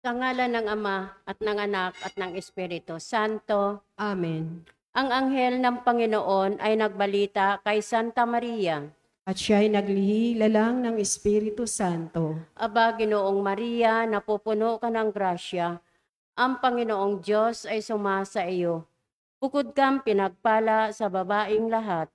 Sa ngalan ng Ama at ng Anak at ng Espiritu Santo. Amen. Ang anghel ng Panginoon ay nagbalita kay Santa Maria. At siya ay naglihila ng Espiritu Santo. Aba, Ginoong Maria, napupuno ka ng grasya. Ang Panginoong Diyos ay sumasa iyo. Bukod kang pinagpala sa babaing lahat,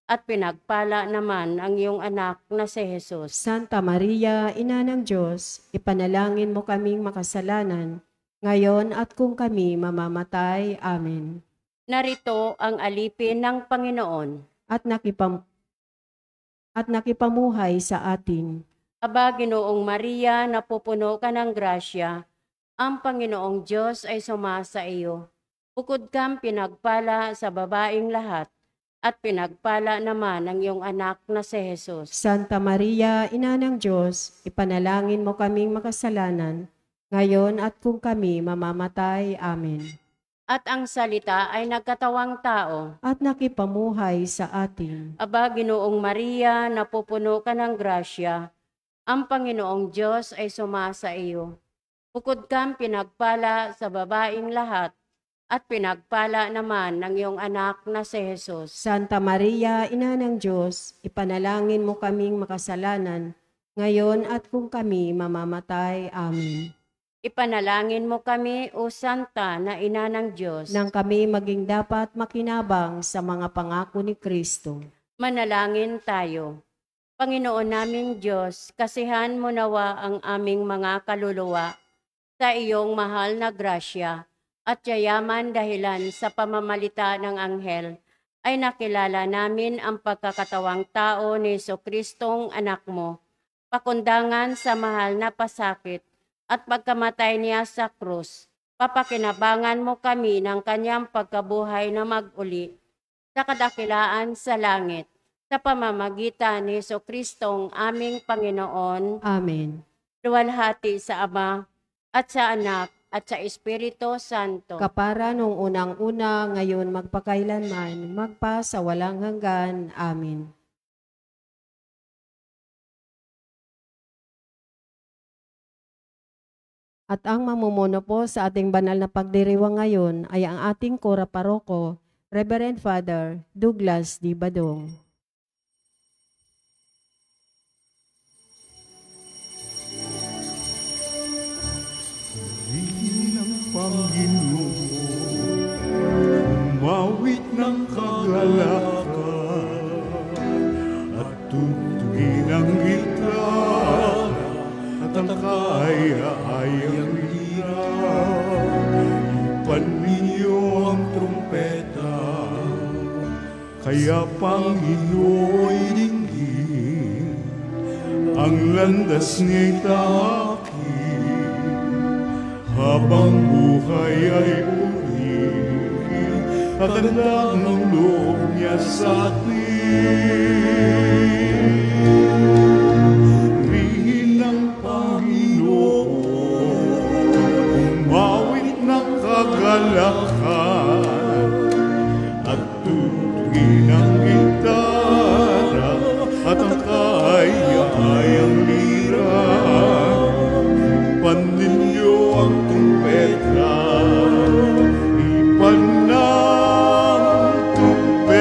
at pinagpala naman ang iyong anak na si Jesus. Santa Maria, Ina ng Diyos, ipanalangin mo kaming makasalanan, ngayon at kung kami mamamatay. Amen. Narito ang alipin ng Panginoon. At nakipamuhay sa atin. Aba, Ginoong Maria, napupuno ka ng grasya. Ang Panginoong Diyos ay sumasa iyo. Bukod kang pinagpala sa babaing lahat, at pinagpala naman ang iyong anak na si Jesus. Santa Maria, Ina ng Diyos, ipanalangin mo kaming makasalanan, ngayon at kung kami mamamatay. Amen. At ang salita ay nagkatawang tao. At nakipamuhay sa atin. Aba, Ginoong Maria, napupuno ka ng grasya. Ang Panginoong Diyos ay sumasa iyo. Bukod kang pinagpala sa babaing lahat, at pinagpala naman ng iyong anak na si Jesus. Santa Maria, Ina ng Diyos, ipanalangin mo kaming makasalanan, ngayon at kung kami mamamatay. Amen. Ipanalangin mo kami, O Santa na Ina ng Diyos, nang kami maging dapat makinabang sa mga pangako ni Kristo. Manalangin tayo. Panginoon naming Diyos, kasihan mo nawa ang aming mga kaluluwa sa iyong mahal na grasya, at yayaman dahilan sa pamamalita ng anghel, ay nakilala namin ang pagkakatawang tao ni Jesucristong anak mo, pakundangan sa mahal na pasakit at pagkamatay niya sa krus. Papakinabangan mo kami ng kanyang pagkabuhay na mag-uli sa kadakilaan sa langit, sa pamamagitan ni Jesucristong aming Panginoon. Amen. Luwalhati sa Ama at sa Anak at sa Espiritu Santo. Kapara nung unang-una, ngayon magpakailanman, magpa sa walang hanggan. Amen. At ang mamumuno po sa ating banal na pagdiriwang ngayon ay ang ating Kora Paroko, Reverend Father Douglas D. Badong. Panginoon, umawit ng kagalakan at tugtugin ang gitara at ang kaaya-ayang lira. Ipan ninyo ang trumpeta, kaya Panginoon'y dinggin ang landas niya'y tahakin. Habang buhay ay urihin at handang ng loob niya sa atin. Rihin ng Panginoon, umawit ng kagalakan at tugtugin ang gitara at ang kaaya-ayang lira. Paninyo ang trumpeta, ipan ng trumpeta.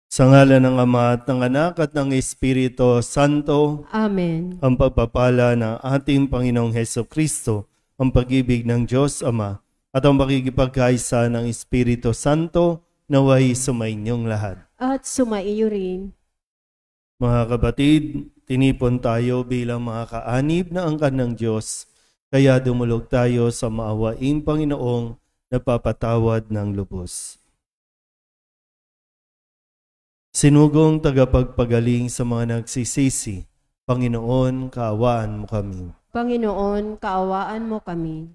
Sa ngalan ng Ama at ng Anak at ng Espiritu Santo. Amen. Ang pagpapala ng ating Panginoong Hesukristo, ang pag-ibig ng Diyos Ama, at ang pakikipagkaisa ng Espiritu Santo, naway sumainyong lahat. At sumaiyo rin. Mga kapatid, tinipon tayo bilang mga kaanib na angkan ng Diyos, kaya dumulog tayo sa maawaing Panginoong napapatawad ng lubos. Sinugong tagapagpagaling sa mga nagsisisi, Panginoon, kaawaan mo kami. Panginoon, kaawaan mo kami.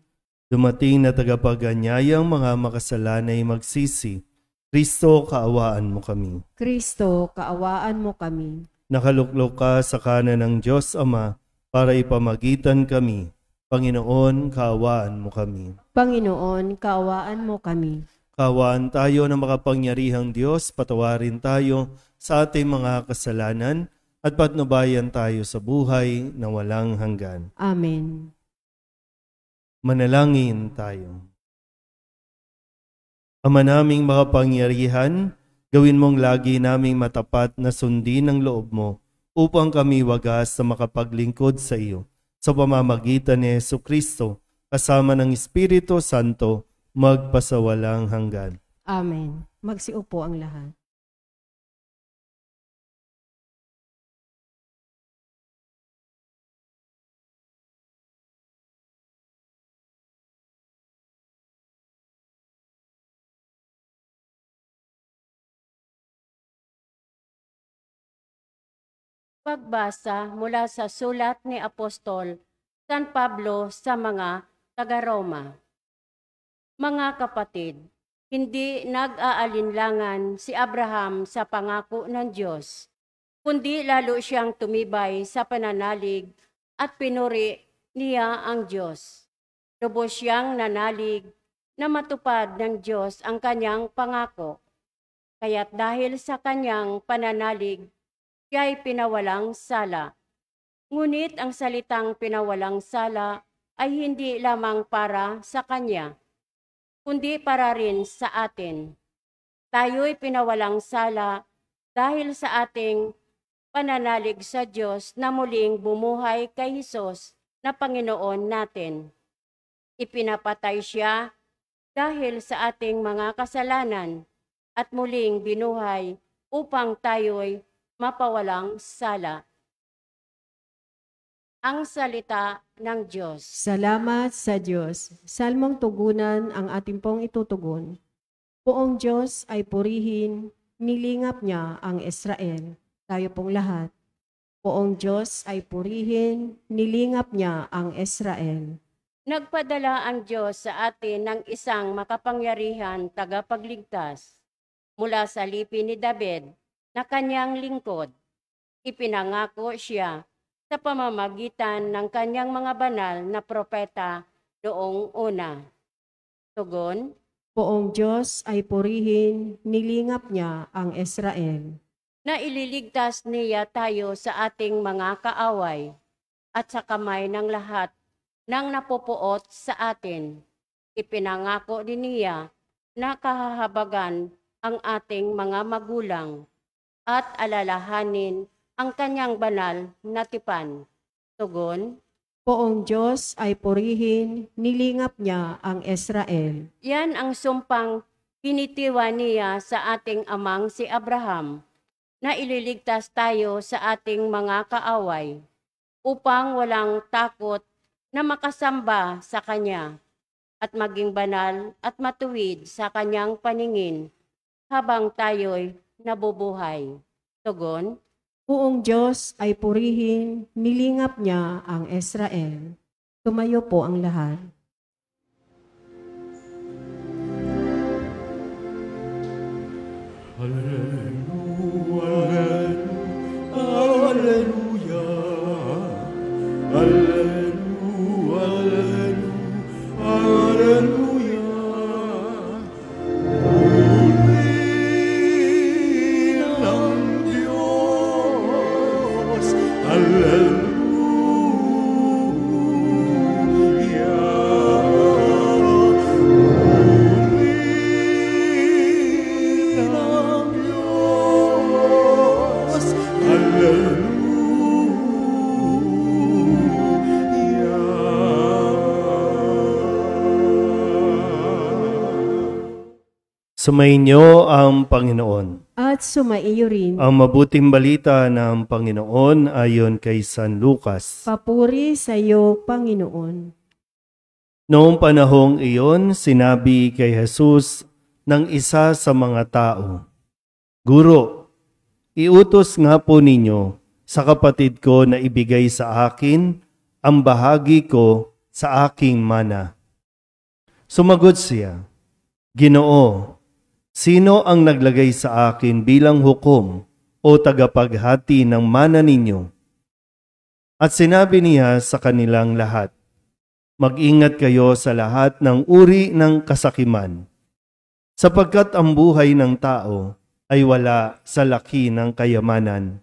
Dumating na tagapaganyayang mga makasalanay magsisi, Kristo, kaawaan mo kami. Kristo, kaawaan mo kami. Nakaluklok ka sa kanan ng Diyos Ama para ipamagitan kami. Panginoon, kaawaan mo kami. Panginoon, kaawaan mo kami. Kaawaan tayo ng makapangyarihang Diyos, patawarin tayo sa ating mga kasalanan at patnubayan tayo sa buhay na walang hanggan. Amen. Manalangin tayo. Ama naming makapangyarihan, gawin mong lagi naming matapat na sundin ang loob mo upang kami wagas na makapaglingkod sa iyo. Sa pamamagitan ni Jesucristo, kasama ng Espiritu Santo, magpasawalang hanggan. Amen. Magsiupo ang lahat. Pagbasa mula sa sulat ni Apostol San Pablo sa mga taga-Roma. Mga kapatid, hindi nag-aalinlangan si Abraham sa pangako ng Diyos, kundi lalo siyang tumibay sa pananalig at pinuri niya ang Diyos. Lubos siyang nanalig na matupad ng Diyos ang kanyang pangako. Kaya't dahil sa kanyang pananalig, siya'y pinawalang sala. Ngunit ang salitang pinawalang sala ay hindi lamang para sa kanya, kundi para rin sa atin. Tayo'y pinawalang sala dahil sa ating pananalig sa Diyos na muling bumuhay kay Hesus na Panginoon natin. Ipinapatay siya dahil sa ating mga kasalanan at muling binuhay upang tayo'y mapawalang sala. Ang salita ng Diyos. Salamat sa Diyos. Salmong tugunan ang ating pong itutugon. Poong Diyos ay purihin, nilingap niya ang Israel. Tayo pong lahat. Poong Diyos ay purihin, nilingap niya ang Israel. Nagpadala ang Diyos sa atin ng isang makapangyarihan tagapagligtas mula sa lipi ni David na kanyang lingkod. Ipinangako siya sa pamamagitan ng kanyang mga banal na propeta noong una. Tugon, Poong Diyos ay purihin, nilingap niya ang Israel. na ililigtas niya tayo sa ating mga kaaway at sa kamay ng lahat ng napupuot sa atin. Ipinangako din niya na kahahabagan ang ating mga magulang at alalahanin ang kanyang banal na tipan. Tugon, Poong Diyos ay purihin, nilingap niya ang Israel. yan ang sumpang pinitiwan niya sa ating amang si Abraham, na ililigtas tayo sa ating mga kaaway, upang walang takot na makasamba sa Kanya, at maging banal at matuwid sa Kanyang paningin, habang tayo'y nabubuhay. Tugon, Poong Diyos ay purihin, nilingap niya ang Israel. Tumayo po ang lahat. Alleluia, alleluia, alleluia. Purihin ang Diyos, alleluia. Purihin ang Diyos, Sumainyo ang Panginoon. At sumaiyo rin. Ang mabuting balita ng Panginoon ayon kay San Lucas. Papuri sa iyo, Panginoon. Noong panahong iyon, sinabi kay Jesus ng isa sa mga tao, Guro, iutos nga po ninyo sa kapatid ko na ibigay sa akin ang bahagi ko sa aking mana. Sumagot siya, Ginoo, sino ang naglagay sa akin bilang hukom o tagapaghati ng mana ninyo? At sinabi niya sa kanilang lahat, Mag-ingat kayo sa lahat ng uri ng kasakiman, sapagkat ang buhay ng tao ay wala sa laki ng kayamanan.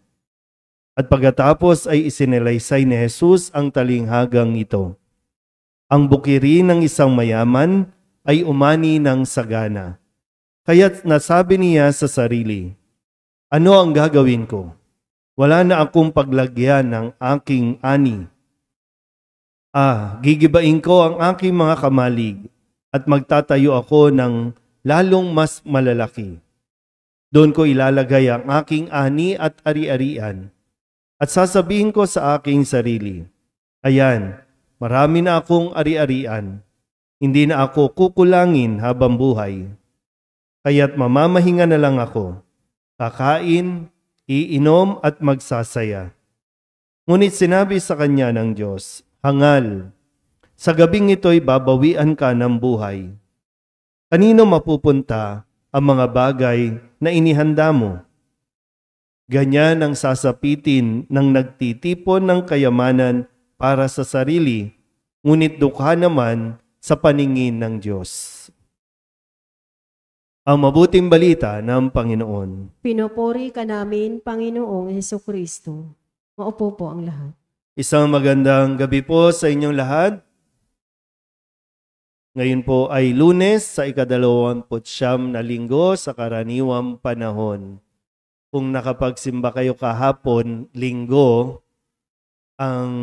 At pagkatapos ay isinalaysay ni Jesus ang talinghagang ito. Ang bukirin ng isang mayaman ay umani ng sagana. Kaya't nasabi niya sa sarili, ano ang gagawin ko? Wala na akong paglagyan ng aking ani. Gigibain ko ang aking mga kamalig at magtatayo ako ng lalong mas malalaki. Doon ko ilalagay ang aking ani at ari-arian. At sasabihin ko sa aking sarili, ayan, marami na akong ari-arian. Hindi na ako kukulangin habang buhay. Kaya't mamamahinga na lang ako. Kakain, iinom at magsasaya. Ngunit sinabi sa kanya ng Diyos, hangal, sa gabing ito'y babawian ka ng buhay. Kanino mapupunta ang mga bagay na inihanda mo? Ganyan ang sasapitin ng nagtitipon ng kayamanan para sa sarili, ngunit dukha naman sa paningin ng Diyos. Ang mabuting balita ng Panginoon. Pinupuri ka namin, Panginoong Hesukristo. Maupo po ang lahat. Isang magandang gabi po sa inyong lahat. Ngayon po ay Lunes sa ika-29 na linggo sa karaniwang panahon. Kung nakapagsimba kayo kahapon, linggo, ang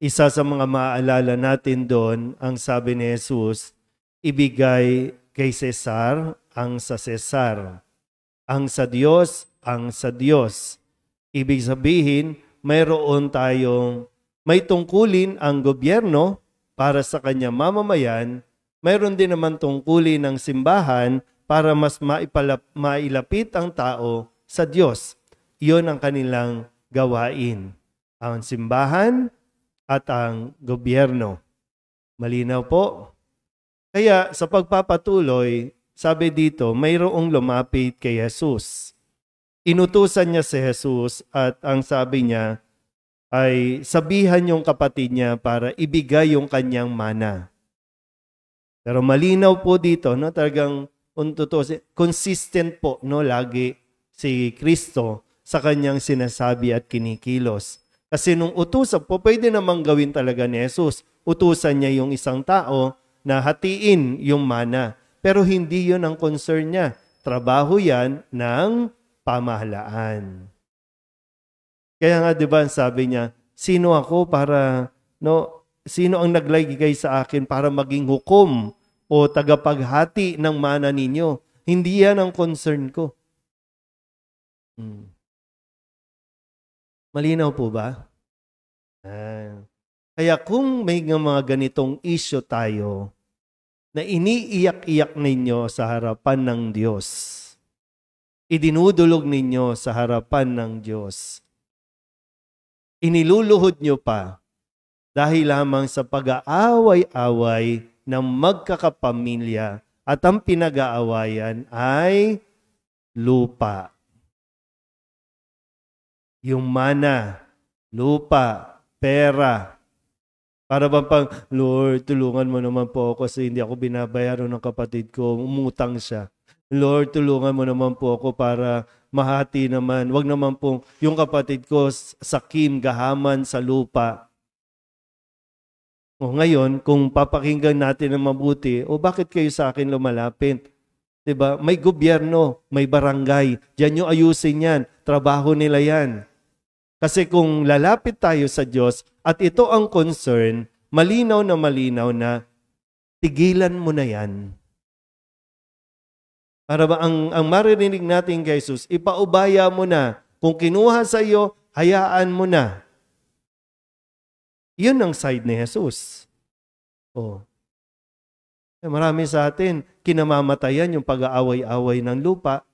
isa sa mga maaalala natin doon, ang sabi ni Jesus, ibigay kay Cesar ang sa Cesar, ang sa Diyos ang sa Diyos. Ibig sabihin, mayroon tayong may tungkulin ang gobyerno para sa kanya mamamayan, mayroon din naman tungkulin ng simbahan para mas mailapit ang tao sa Diyos. Iyon ang kanilang gawain, ang simbahan at ang gobyerno. Malinaw po? Kaya sa pagpapatuloy, sabi dito, mayroong lumapit kay Jesus. Inutusan niya si Jesus at ang sabi niya ay sabihan yung kapatid niya para ibigay yung kanyang mana. Pero malinaw po dito, no, talagang consistent po, no, lagi si Kristo sa kanyang sinasabi at kinikilos. Kasi nung utusan po, pwede namang gawin talaga ni Jesus. Utusan niya yung isang tao na hatiin yung mana. Pero hindi yun ang concern niya. Trabaho yan ng pamahalaan. Kaya nga 'di ba sabi niya, sino ako para sino ang naglagay sa akin para maging hukom o tagapaghati ng mana ninyo? Hindi yan ang concern ko. Malinaw po ba? Kaya kung may mga ganitong issue tayo na iniiyak-iyak ninyo sa harapan ng Diyos, idinudulog ninyo sa harapan ng Diyos, iniluluhod nyo pa dahil lamang sa pag-aaway-away ng magkakapamilya at ang pinag-aawayan ay lupa. Yung mana, lupa, pera. Para bang pang, Lord, tulungan mo naman po ako kasi hindi ako binabayaran ng kapatid ko, umutang siya. Lord, tulungan mo naman po ako para mahati naman. Wag naman po yung kapatid ko sakim, gahaman sa lupa. O ngayon, kung papakinggan natin ng mabuti, bakit kayo sa akin lumalapit? Diba? May gobyerno, may barangay. Diyan nyo ayusin yan. Trabaho nila yan. Kasi kung lalapit tayo sa Diyos at ito ang concern, malinaw na tigilan mo na yan. Para ba ang maririnig natin kay Jesus, ipaubaya mo na. Kung kinuha sa iyo, hayaan mo na. Yun ang side ni Jesus. Marami sa atin, kinamamatayan yung pag-aaway-away ng lupa.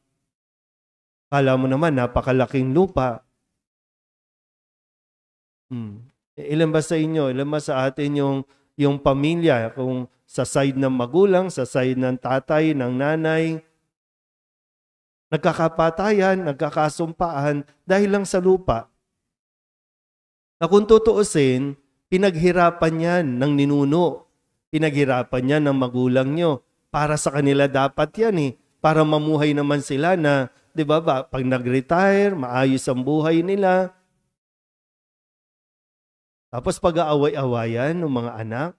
Kala mo naman, napakalaking lupa. Ilan ba sa inyo, ilan ba sa atin yung pamilya, kung sa side ng magulang, sa side ng tatay, ng nanay, nagkakapatayan, nagkakasumpaan dahil lang sa lupa. Na kung tutuusin, pinaghirapan yan ng ninuno, pinaghirapan yan ng magulang nyo. Para sa kanila dapat yan para mamuhay naman sila na, di ba, pag nag-retire, maayos ang buhay nila. Tapos pag-aaway-awayan ng mga anak,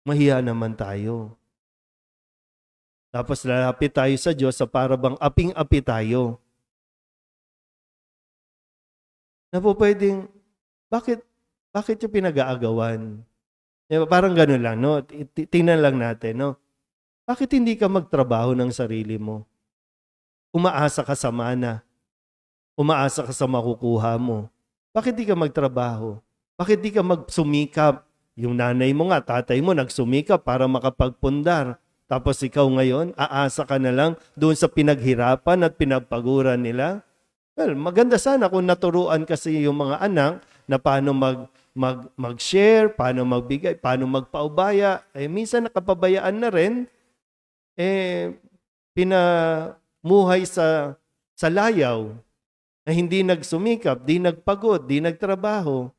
mahiya naman tayo. Tapos lalapit tayo sa Diyos sa para bang aping-api tayo. Na po pwedeng, bakit yung pinag-aagawan? Diba, parang gano'n lang, no? Tingnan lang natin, no? Bakit hindi ka magtrabaho ng sarili mo? Umaasa ka sa mana. Umaasa ka sa makukuha mo. Bakit di ka magtrabaho? Bakit di ka magsumikap? Yung nanay mo nga, tatay mo, nagsumikap para makapagpundar. Tapos ikaw ngayon, aasa ka na lang doon sa pinaghirapan at pinagpaguran nila. Well, maganda sana kung naturuan kasi yung mga anak na paano mag-share, paano magbigay, paano magpaubaya. Minsan nakapabayaan na rin, pinamuhay sa layaw na hindi nagsumikap, di nagpagod, di nagtrabaho.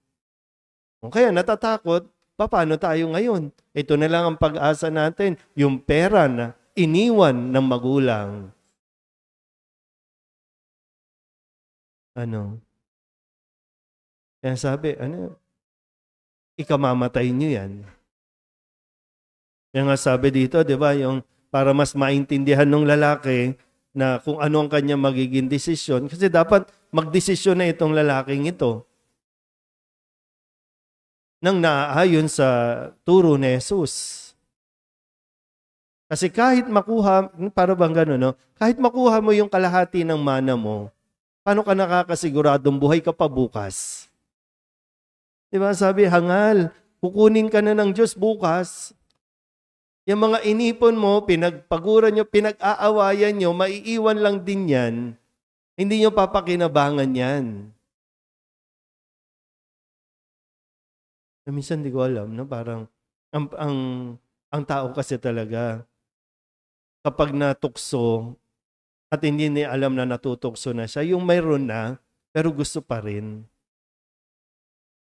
O kaya natatakot, paano tayo ngayon? Ito na lang ang pag-asa natin, yung pera na iniwan ng magulang. Kaya sabi, ikamamatay nyo yan. Kaya nga sabi dito, di ba, yung para mas maintindihan ng lalaki na kung ano ang kanya magiging desisyon, kasi dapat magdesisyon na itong lalaking ito nang naaayon sa turo ni Jesus. Kasi kahit makuha, para bang gano'n, no? Kahit makuha mo yung kalahati ng mana mo, paano ka nakakasiguradong buhay ka pa bukas? Diba sabi, hangal, kukunin ka na ng Diyos bukas. Yung mga inipon mo, pinagpaguran nyo, pinag-aawayan nyo, maiiwan lang din yan. Hindi nyo papakinabangan yan. Minsan di ko alam, no? Parang ang tao kasi talaga, kapag natukso, at hindi niya alam na natutokso na siya, yung mayroon na, pero gusto pa rin.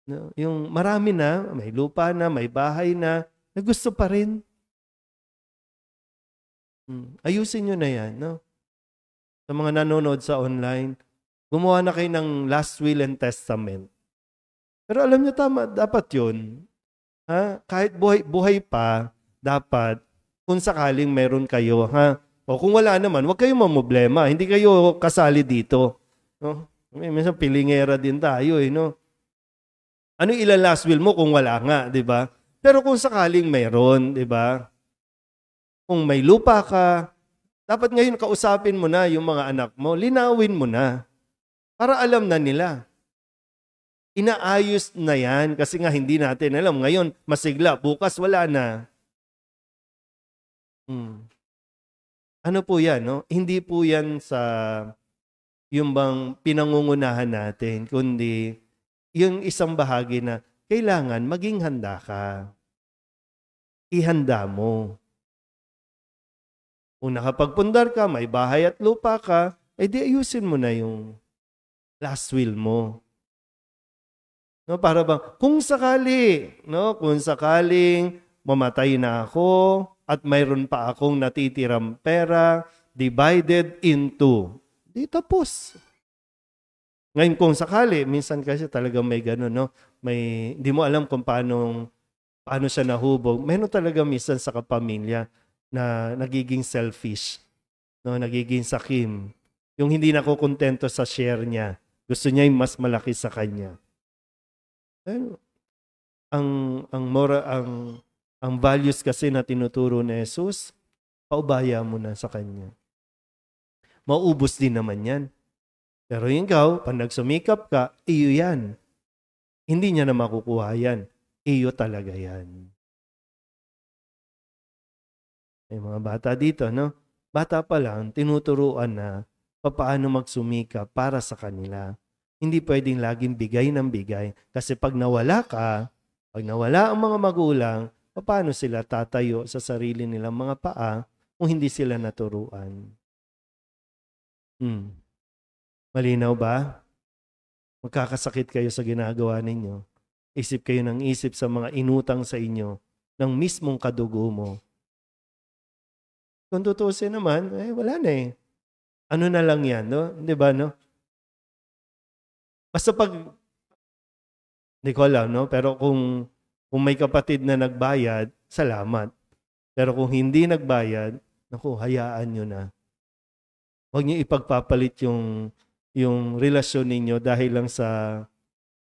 No? Yung marami na, may lupa na, may bahay na gusto pa rin. Ayusin nyo na yan, no? Sa mga nanonood sa online, gumawa na kayo ng last will and testament. Pero alam nyo, tama, dapat yun. Ha? Kahit buhay pa, dapat, kung sakaling meron kayo, ha? O kung wala naman, huwag kayong mamblema. Hindi kayo kasali dito. No? Minsan pilingera din tayo, no? Ano ilang last will mo kung wala nga, di ba? Pero kung sakaling mayroon, di ba? Kung may lupa ka, dapat ngayon kausapin mo na yung mga anak mo, linawin mo na. Para alam na nila. Inaayos na yan kasi nga hindi natin alam. Ngayon, masigla. Bukas, wala na. Ano po yan, no? Hindi po yan sa yung bang pinangungunahan natin, kundi yung isang bahagi na kailangan maging handa ka. Ihanda mo. Kung nakapagpundar ka, may bahay at lupa ka, di ayusin mo na yung last will mo. No, para bang kung sakaling mamatay na ako at mayroon pa akong natitirang pera divided into, di tapos. Ngayon kung sakali, minsan kasi talaga may gano'n, no? May hindi mo alam kung paano siya nahubog. Meron talaga minsan sa kapamilya na nagiging selfish, no? Nagiging sakim. Yung hindi nakokontento sa share niya. Gusto niya yung mas malaki sa kanya. Ang values kasi na tinuturo ni Jesus, paubaya mo na sa kanya. Maubos din naman yan. Pero ikaw, pag nagsumikap ka, iyo yan. Hindi niya na makukuha yan. Iyo talaga yan. May mga bata dito, no? Bata pa lang, tinuturuan na paano magsumikap para sa kanila. Hindi pwedeng laging bigay ng bigay. Kasi pag nawala ang mga magulang, paano sila tatayo sa sarili nilang mga paa kung hindi sila naturuan? Malinaw ba? Magkakasakit kayo sa ginagawa ninyo. Isip kayo ng isip sa mga inutang sa inyo ng mismong kadugo mo. kung tutusin naman, wala na eh. Ano na lang yan, no? Di ba, no? Basta pag, hindi ko alam, no? Pero kung may kapatid na nagbayad, salamat. Pero kung hindi nagbayad, naku, hayaan nyo na. Huwag niyo ipagpapalit yung relasyon ninyo dahil lang sa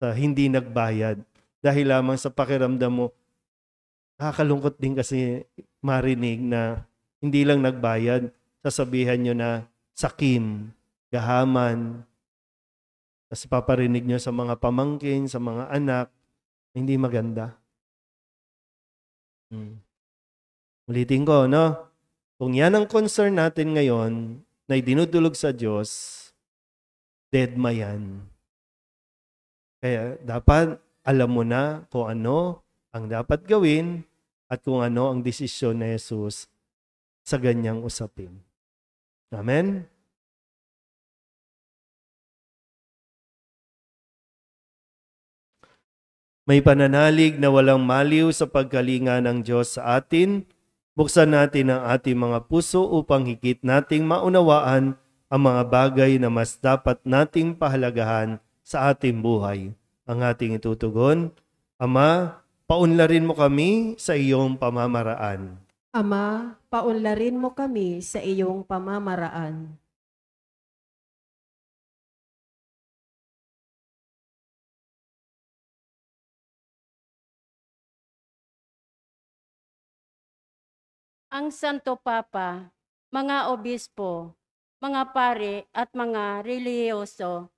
hindi nagbayad. Dahil lamang sa pakiramdam mo, nakakalungkot din kasi marinig na hindi lang nagbayad, sasabihan nyo na sakim, gahaman, tapos paparinig nyo sa mga pamangkin, sa mga anak, hindi maganda. Ulitin ko, no? Kung yan ang concern natin ngayon, na idinudulog sa Diyos, deadma yan. Kaya dapat alam mo na kung ano ang dapat gawin at kung ano ang desisyon ni Jesus sa ganyang usapin. Amen? May pananalig na walang maliw sa pagkalinga ng Diyos sa atin. Buksan natin ang ating mga puso upang higit nating maunawaan ang mga bagay na mas dapat nating pahalagahan sa ating buhay. Ang ating itutugon, Ama, paunlarin mo kami sa iyong pamamaraan. Ama, paunlarin mo kami sa iyong pamamaraan. Ang Santo Papa, mga obispo, mga pare at mga relihiyoso,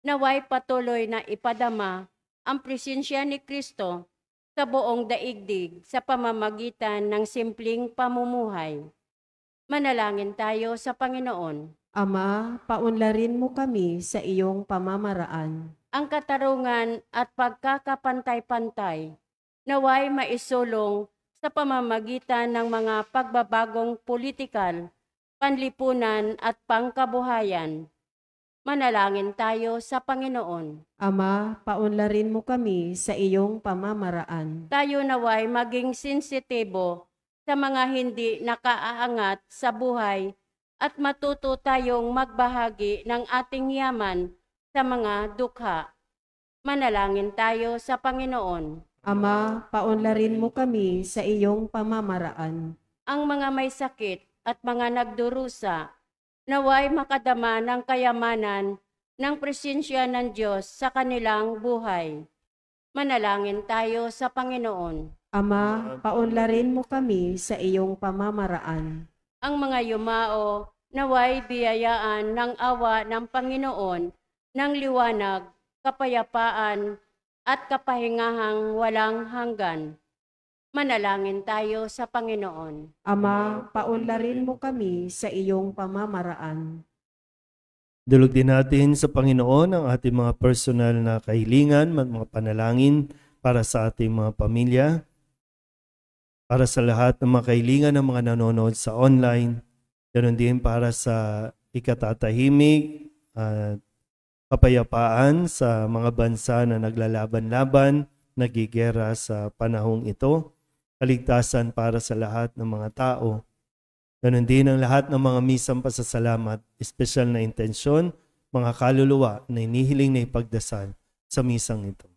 naway patuloy na ipadama ang presensya ni Kristo sa buong daigdig sa pamamagitan ng simpleng pamumuhay. Manalangin tayo sa Panginoon. Ama, paunlarin mo kami sa iyong pamamaraan. Ang katarungan at pagkakapantay-pantay naway maisulong sa pamamagitan ng mga pagbabagong politikal, panlipunan at pangkabuhayan. Manalangin tayo sa Panginoon. Ama, paunlarin mo kami sa iyong pamamaraan. Tayo naway maging sensitibo sa mga hindi nakaaangat sa buhay at matuto tayong magbahagi ng ating yaman sa mga dukha. Manalangin tayo sa Panginoon. Ama, paunlarin mo kami sa iyong pamamaraan. Ang mga may sakit at mga nagdurusa, naway makadama ng kayamanan ng presensya ng Diyos sa kanilang buhay. Manalangin tayo sa Panginoon. Ama, paunlarin mo kami sa iyong pamamaraan. Ang mga yumao, naway biyayaan ng awa ng Panginoon, ng liwanag, kapayapaan, at kapahingahang walang hanggan. Manalangin tayo sa Panginoon. Ama, paunlarin mo kami sa iyong pamamaraan. Dulog din natin sa Panginoon ang ating mga personal na kahilingan at mga panalangin para sa ating mga pamilya, para sa lahat ng mga kahilingan ng mga nanonood sa online, ganoon din para sa ikatatahimik at kapayapaan sa mga bansa na naglalaban-laban, nagigera sa panahong ito, kaligtasan para sa lahat ng mga tao. Ganon din ang lahat ng mga misang pasasalamat, espesyal na intensyon, mga kaluluwa na inihiling na ipagdasal sa misang ito.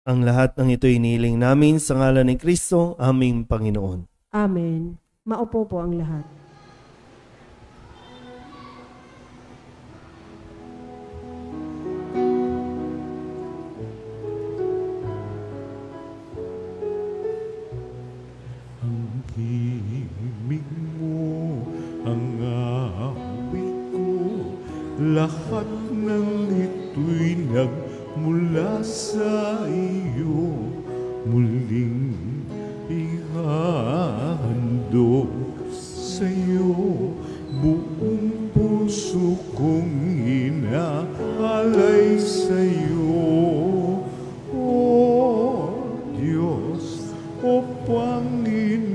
Ang lahat ng ito inihiling namin sa ngalan ni Kristo, aming Panginoon. Amen. Maupo po ang lahat. Himig mo ang awit ko, lahat ng ito'y nagmula sa iyo, muling ihahandog sa iyo, buong puso kong inaalay sa iyo. O Diyos, o Panginoon,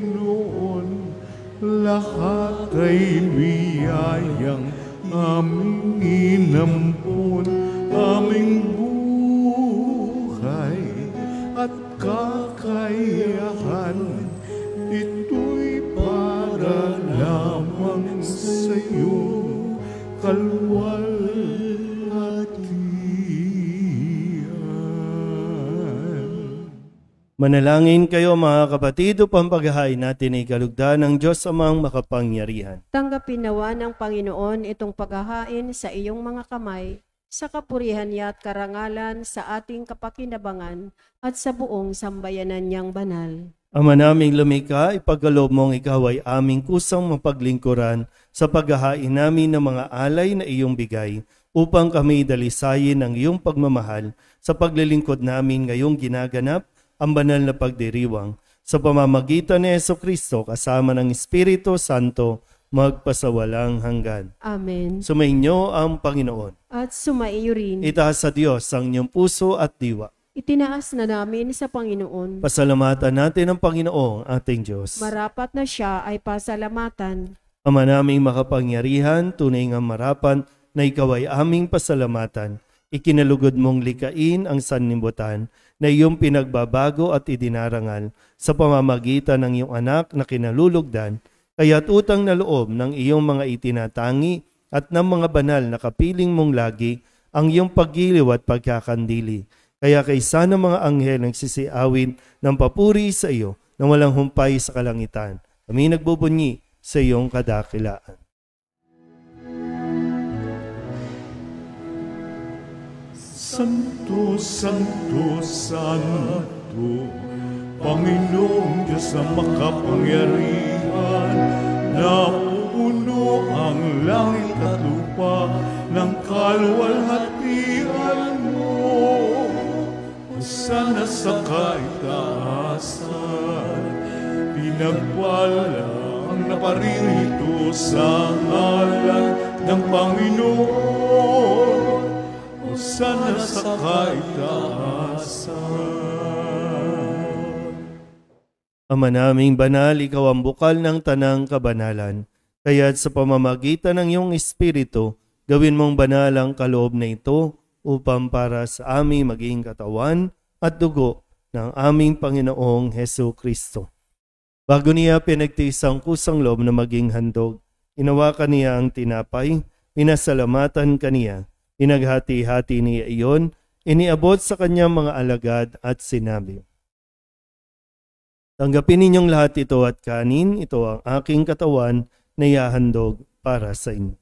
lahat ay biyayang aming inampon, aming buhay at kakayahan Manalangin kayo mga kapatid upang paghahain natin ay kalugdan ng Diyos amang makapangyarihan. Tanggapin nawa ng Panginoon itong paghahain sa iyong mga kamay, sa kapurihan niya at karangalan sa ating kapakinabangan at sa buong sambayanan niyang banal. Ama naming lumikha, ipagkaloob mong ikaw ay aming kusang mapaglingkuran sa paghahain namin ng mga alay na iyong bigay upang kami dalisayin ng iyong pagmamahal sa paglilingkod namin ngayong ginaganap ang banal na pagdiriwang sa pamamagitan ni Jesucristo kasama ng Espiritu Santo magpasawalang hanggan. Amen. Sumainyo ang Panginoon. At sumaiyo rin. Itaas sa Diyos ang inyong puso at diwa. Itinaas na namin sa Panginoon. Pasalamatan natin ang Panginoong ating Diyos. Marapat na siya ay pasalamatan. Ama naming makapangyarihan, tunay nga marapan na ikaw ay aming pasalamatan. Ikinalugod mong likain ang sanlibutan na iyong pinagbabago at idinarangal sa pamamagitan ng iyong anak na kinalulugdan, kaya't utang na loob ng iyong mga itinatangi at ng mga banal na kapiling mong lagi ang iyong paggiliw at pagkakandili. Kaya kaysa ng mga anghel nagsisiawin ng papuri sa iyo na walang humpay sa kalangitan, kami nagbubunyi sa iyong kadakilaan. Santo, Santo, Santo, Panginoong Diyos na makapangyarihan, na puno ang langit at lupa ng kaluwalhatian mo. Sana sa kaitaasan, pinagpala ang naparirito sa ngalan ng Panginoon. Sana sa kaitaasan. Ama naming banal, ikaw ang bukal ng tanang kabanalan. Kaya't sa pamamagitan ng iyong Espiritu, gawin mong banal ang kaloob na ito upang para sa aming maging katawan at dugo ng aming Panginoong Jesucristo. Bago niya pinagtiis ang kusang loob na maging handog, inawakan niya ang tinapay, pinasalamatan kaniya, pinaghati-hati niya iyon, iniabot sa kanyang mga alagad at sinabi, "Tanggapin ninyong lahat ito at kanin, ito ang aking katawan na ihahandog para sa inyo."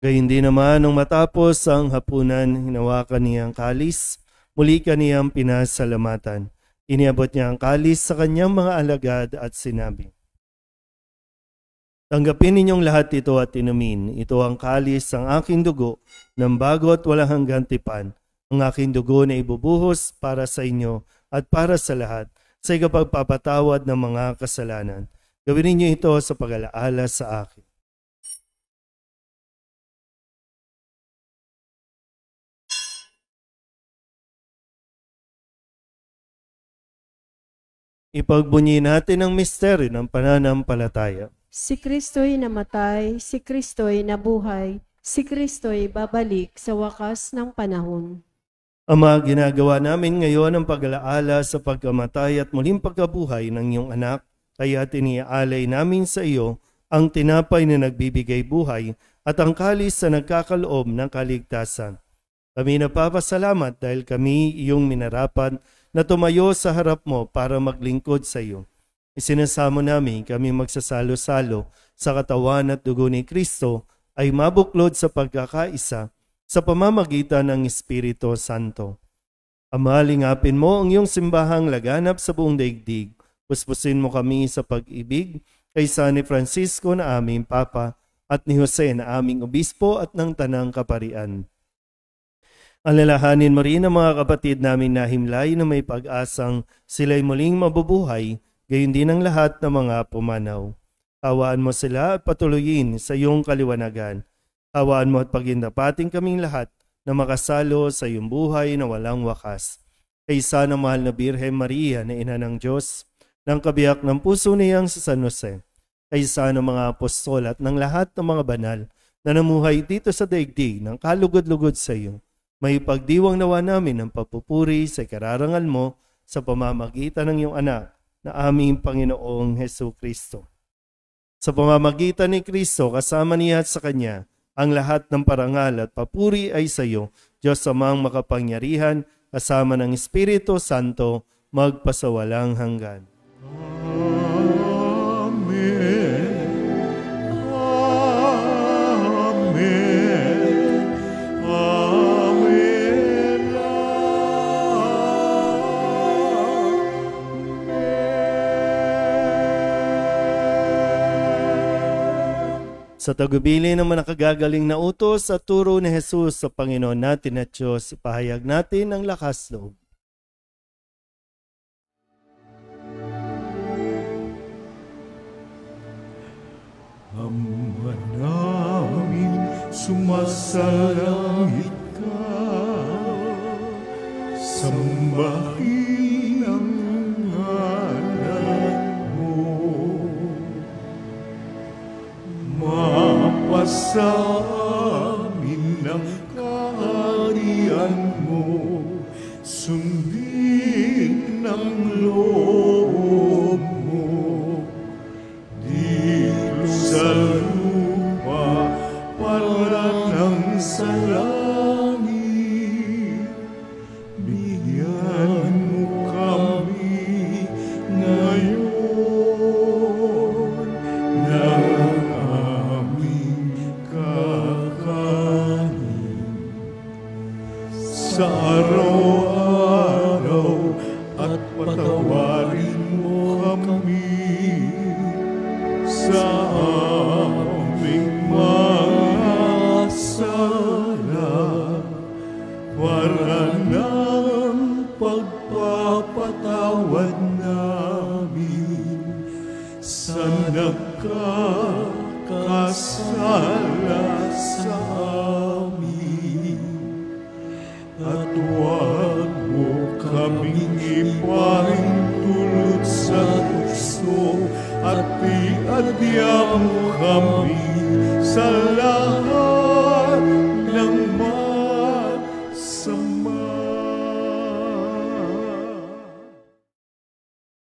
Gayun din naman, nung matapos ang hapunan, hinawakan niya ang kalis, muli kaniyang pinasalamatan. Iniabot niya ang kalis sa kanyang mga alagad at sinabi, "Tanggapin ninyong lahat ito at inumin. Ito ang kalis ng aking dugo, ng bago at walang hanggang tipan. Ang aking dugo na ibubuhos para sa inyo at para sa lahat, sa ikapagpapatawad ng mga kasalanan. Gawin ninyo ito sa pag-alaala sa akin." Ipagbunyi natin ang misteryo ng pananampalataya. Si Kristo'y namatay, si Kristo'y nabuhay, si Kristo'y babalik sa wakas ng panahon. Ama, ginagawa namin ngayon ang pag-alaala sa pagkamatay at muling pagkabuhay ng iyong anak, kaya tiniaalay namin sa iyo ang tinapay na nagbibigay buhay at ang kalis na nagkakaloob ng kaligtasan. Kami napapasalamat dahil kami iyong minarapan na tumayo sa harap mo para maglingkod sa iyo. Isinasamo namin kami magsasalo-salo sa katawan at dugo ni Kristo ay mabuklod sa pagkakaisa sa pamamagitan ng Espiritu Santo. Ama, lingapin mo ang iyong simbahang laganap sa buong daigdig. Puspusin mo kami sa pag-ibig kay San Francisco na aming Papa at ni Jose na aming Obispo at ng Tanang Kaparian. Alalahanin mo rin ang mga kapatid namin na himlay na may pag-asang sila'y muling mabubuhay, gayon din ang lahat ng mga pumanaw. Tawaan mo sila at patuloyin sa iyong kaliwanagan. Tawaan mo at pagindapating kaming lahat na makasalo sa iyong buhay na walang wakas. Kaysa ng mahal na Birhen Maria na ina ng Diyos, ng kabiyak ng puso niyang sa San Jose, kaysa ng mga apostol at ng lahat ng mga banal na namuhay dito sa daigdig ng kalugod-lugod sa iyo, may pagdiwang nawa namin ang papupuri sa kararangal mo sa pamamagitan ng iyong anak na aming Panginoong Jesucristo. Sa pamamagitan ni Kristo, kasama niya at sa Kanya, ang lahat ng parangal at papuri ay sa iyo, Diyos Amang makapangyarihan, kasama ng Espiritu Santo, magpasawalang hanggan. Amen. Amen. Amen. Sa tagubili ng mga nakagagaling na utos at turo ni Jesus sa Panginoon natin at Diyos, ipahayag natin ang lakas loob. Ama namin, sumasalangit ka, sambahin ang ngalan mo. Mapasa amin ang kaharian mo, sundin ang loob mo. Dito sa lupa, para ng sa langit, bigyan mo kami ngayon ng aming kakanin. Sa araw-araw at patawarin mo kami sa aming mga sala, para ng pagpapatawad namin sa nagkakasala sa amin. At huwag mo kaming ipahintulot sa tukso, at iadya mo kami sa lahat ng masama.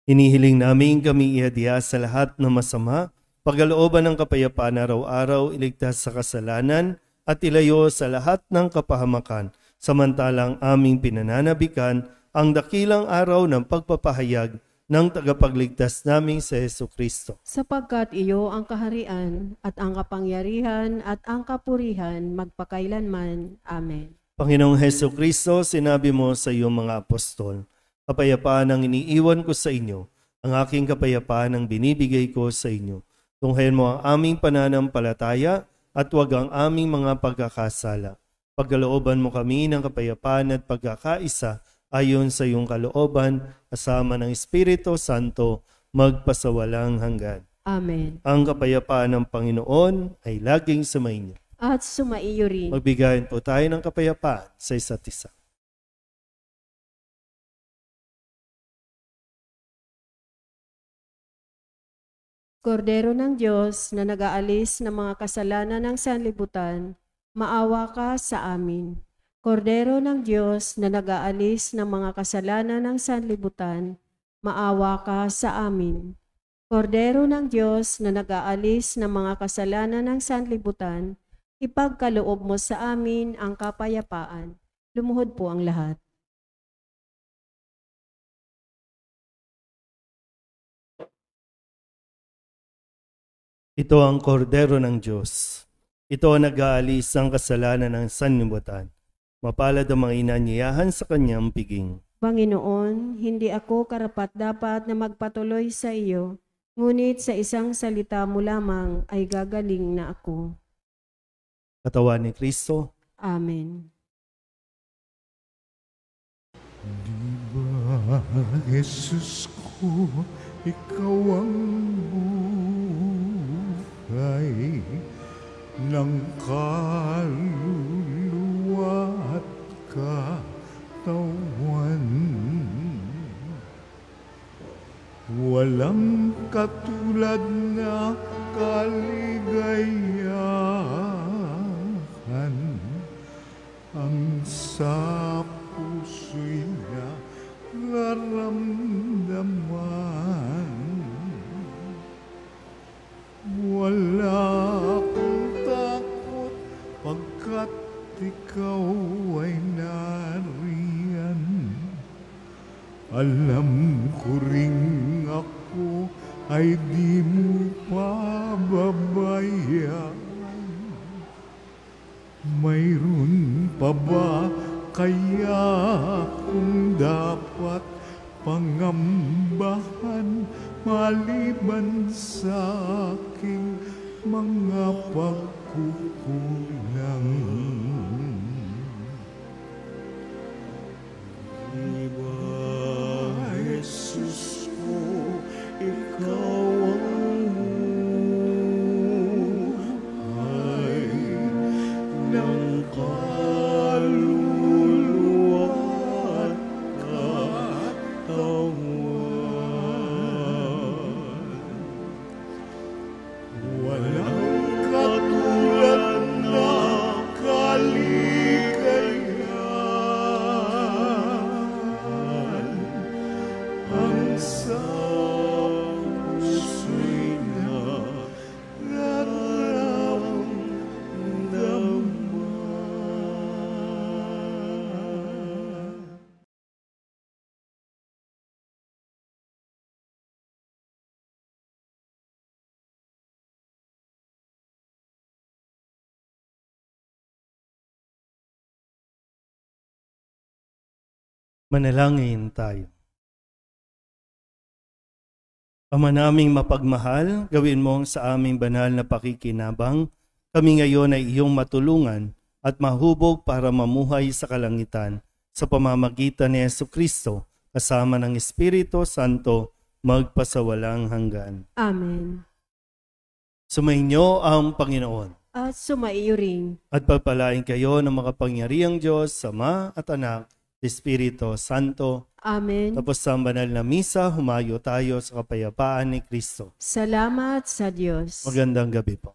Hinihiling namin kami ihadya sa lahat ng masama, pagkalooban ng kapayapaan araw-araw, iligtas sa kasalanan, at ilayo sa lahat ng kapahamakan, samantalang aming pinananabikan ang dakilang araw ng pagpapahayag ng tagapagligtas naming sa Jesucristo. Sapagkat iyo ang kaharian at ang kapangyarihan at ang kapurihan magpakailanman. Amen. Panginoong Jesucristo, sinabi mo sa iyong mga apostol, kapayapaan ang iniiwan ko sa inyo, ang aking kapayapaan ang binibigay ko sa inyo. Tunghayan mo ang aming pananampalataya at huwag ang aming mga pagkakasala. Pagkalooban mo kami ng kapayapaan at pagkakaisa ayon sa iyong kalooban, kasama ng Espiritu Santo, magpasawalang hanggan. Amen. Ang kapayapaan ng Panginoon ay laging sumainyo. At sumaiyo rin. Magbigayan po tayo ng kapayapaan sa isa't isa. Kordero ng Diyos na nag-aalis ng mga kasalanan ng sanlibutan, maawa ka sa amin. Kordero ng Diyos na nag-aalis ng mga kasalanan ng sanlibutan, maawa ka sa amin. Kordero ng Diyos na nag-aalis ng mga kasalanan ng sanlibutan, ipagkaloob mo sa amin ang kapayapaan. Lumuhod po ang lahat. Ito ang kordero ng Diyos. Ito ang nag-aalis ng kasalanan ng sanlibutan. Mapalad ang mga inanyayahan sa kanyang piging. Panginoon, hindi ako karapat-dapat na magpatuloy sa iyo, ngunit sa isang salita mo lamang ay gagaling na ako. Katawan ni Kristo. Amen. Di ba, Jesus ko, ikaw ang buhay ng kaluluwa at katawan. Walang katulad na kaligayahan ang sa puso'y nararamdaman. ikaw ay nariyan. Alam ko ring ako ay di mo pababayaan. Mayroon pa ba kaya kung dapat pangambahan maliban sa aking mga pagkukulang? Diba, Jesus ko, ikaw ang buhay ng kaluluwa at katawan. Walang katulad na kaligayahan ang sa puso'y nararamdaman. Manalangin tayo. Ama naming mapagmahal, gawin mong sa aming banal na pakikinabang, kami ngayon ay iyong matulungan at mahubog para mamuhay sa kalangitan sa pamamagitan ni Jesucristo kasama ng Espiritu Santo magpasawalang hanggan. Amen. Sumainyo ang Panginoon At sumaiyo rin. at pagpalain kayo ng makapangyarihang Diyos, Ama at Anak, Espiritu Santo. Amen. Tapos sa banal na misa, humayo tayo sa kapayapaan ni Kristo. Salamat sa Diyos. Magandang gabi po.